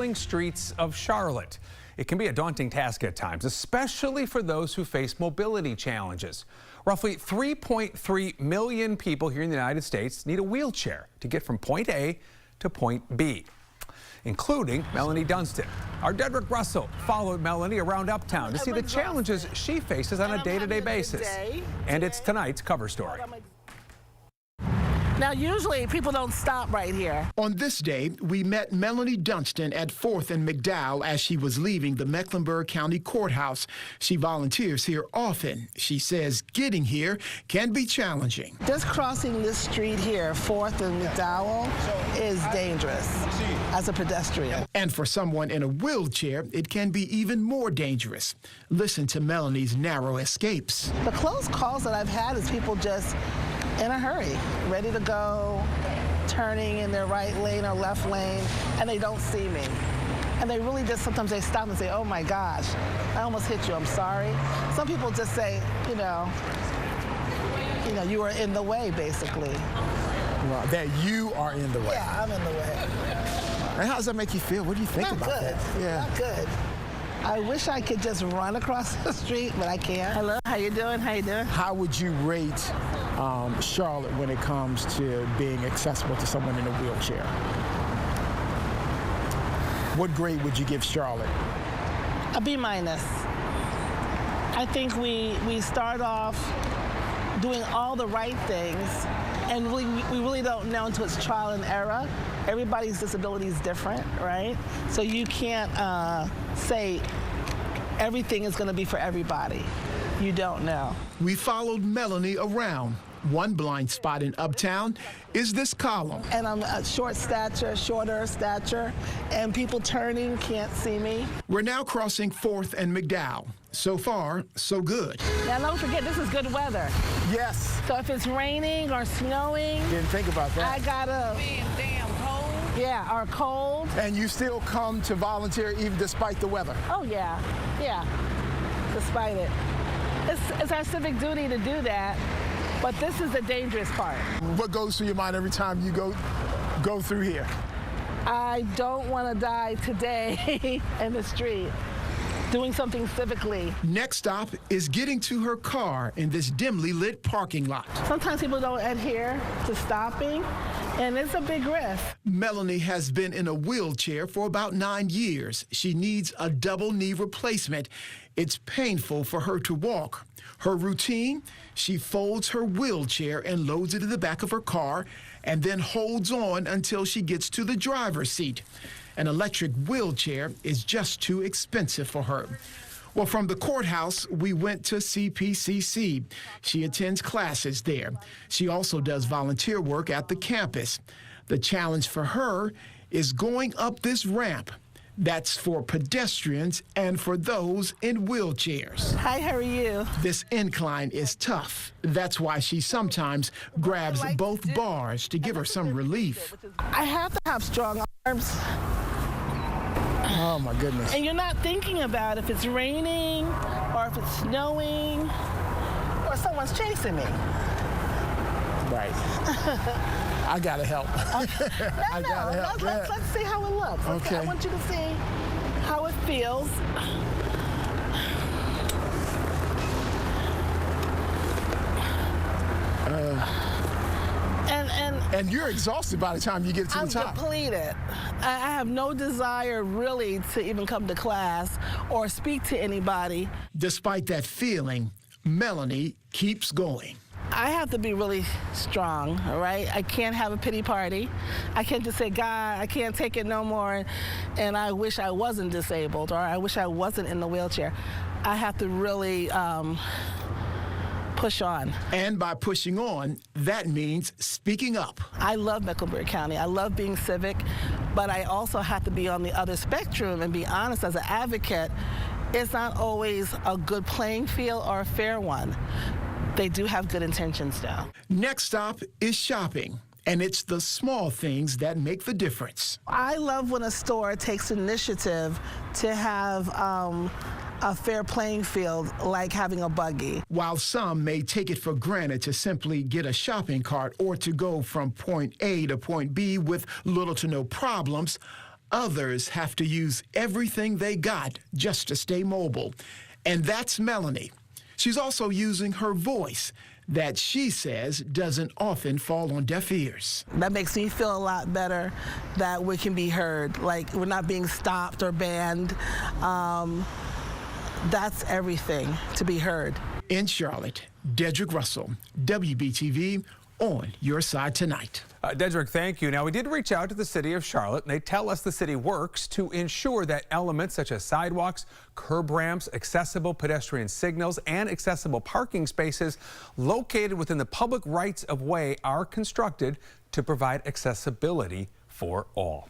bustling streets of Charlotte. It can be a daunting task at times, especially for those who face mobility challenges. Roughly 3.3 million people here in the United States need a wheelchair to get from point A to point B, including Melanie Dunston. Our Dedrick Russell followed Melanie around Uptown to see the challenges she faces on a day-to-day basis. And it's tonight's cover story. Now, usually people don't stop right here. On this day, we met Melanie Dunston at 4th and McDowell as she was leaving the Mecklenburg County Courthouse. She volunteers here often. She says getting here can be challenging. Just crossing this street here, 4th and McDowell, is dangerous as a pedestrian. And for someone in a wheelchair, it can be even more dangerous. Listen to Melanie's narrow escapes. The close calls that I've had is people just in a hurry, ready to go, turning in their right lane or left lane, and they don't see me. And they really just, sometimes they stop and say, oh my gosh, I almost hit you, I'm sorry. Some people just say, you know, you were in the way, basically. Well, that you are in the way. Yeah, I'm in the way. And how does that make you feel? What do you think Not about good. that? Yeah. Not good. I wish I could just run across the street, but I can't. Hello, how you doing? How you doing? How would you rate Charlotte when it comes to being accessible to someone in a wheelchair? What grade would you give Charlotte? A B-. I think we start off doing all the right things, and we really don't know until it's trial and error. Everybody's disability is different, right? So you can't say everything is going to be for everybody. You don't know. We followed Melanie around. One blind spot in Uptown is this column. And I'm a shorter stature, and people turning can't see me. We're now crossing 4th and McDowell. So far, so good. Now don't forget, this is good weather. Yes. So if it's raining or snowing, Didn't think about that. I gotta... Being damn cold. Yeah, or cold. And you still come to volunteer even despite the weather? Oh yeah, despite it. It's our civic duty to do that. But this is the dangerous part. What goes through your mind every time you go through here? I don't want to die today in the street, doing something civically. Next stop is getting to her car in this dimly lit parking lot. Sometimes people don't adhere to stopping, and it's a big risk. Melanie has been in a wheelchair for about 9 years. She needs a double knee replacement. It's painful for her to walk. Her routine, she folds her wheelchair and loads it in the back of her car and then holds on until she gets to the driver's seat. An electric wheelchair is just too expensive for her. Well, from the courthouse, we went to CPCC. She attends classes there. She also does volunteer work at the campus. The challenge for her is going up this ramp. That's for pedestrians and for those in wheelchairs. Hi, how are you? This incline is tough. That's why she sometimes grabs both bars to give her some relief. I have to have strong arms. Oh, my goodness. And you're not thinking about if it's raining or if it's snowing or someone's chasing me. Right. I gotta help. I gotta help. Let's see how it looks. Okay. I want you to see how it feels. And you're exhausted by the time you get to the top. I'm depleted. I have no desire really to even come to class or speak to anybody. Despite that feeling, Melanie keeps going. I have to be really strong, all right? I can't have a pity party. I can't just say, God, I can't take it no more, and I wish I wasn't disabled, or I wish I wasn't in the wheelchair. I have to really push on. And by pushing on, that means speaking up. I love Mecklenburg County. I love being civic, but I also have to be on the other spectrum and be honest as an advocate. It's not always a good playing field or a fair one. They do have good intentions, though. Next stop is shopping, and it's the small things that make the difference. I love when a store takes initiative to have a fair playing field, like having a buggy. While some may take it for granted to simply get a shopping cart or to go from point A to point B with little to no problems, Others have to use everything they got just to stay mobile. And that's Melanie. She's also using her voice that she says doesn't often fall on deaf ears. That makes me feel a lot better that we can be heard, like we're not being stopped or banned. That's everything, to be heard. In Charlotte, Dedrick Russell, WBTV, on your side tonight. Dedrick, thank you. Now, we did reach out to the city of Charlotte, and they tell us the city works to ensure that elements such as sidewalks, curb ramps, accessible pedestrian signals, and accessible parking spaces located within the public rights of way are constructed to provide accessibility for all.